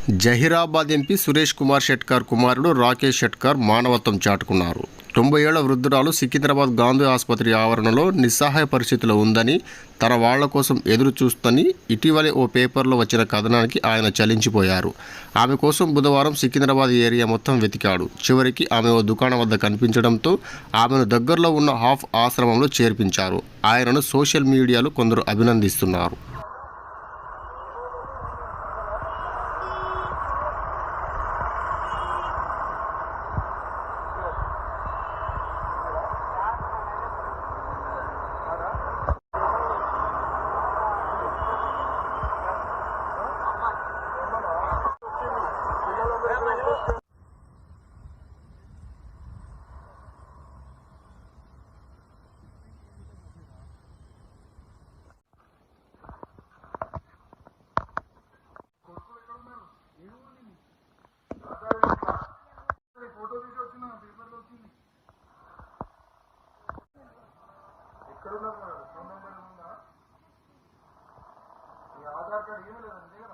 Zaheerabad MP Suresh Kumar Shetkar కుమారుడు రాకేష్ షెట్కార్ మానవత్వం చాటుకున్నారు. 90 ఏళ్ల వృద్ధురాలు సికింద్రాబాద్ గాంధీ ఆసుపత్రి ఆవరణలో నిస్సహాయ పరిస్థితిలో ఉందని, తన వాళ్ల కోసం ఎదురు చూస్తని ఇటీవలే ఓ పేపర్లో వచ్చిన కథనానికి ఆయన చలించిపోయారు. ఆమె కోసం బుధవారం సికింద్రాబాద్ ఏరియా మొత్తం వెతికాడు. చివరికి ఆమె ఓ దుకాణం వద్ద కనిపించడంతో ఆమెను దగ్గరలో ఉన్న హాఫ్ ఆశ్రమంలో చేర్పించారు. ఆయనను సోషల్ మీడియాలో కొందరు అభినందిస్తున్నారు. ఆధార్ కార్డు ఏమీ లేదండి దగ్గర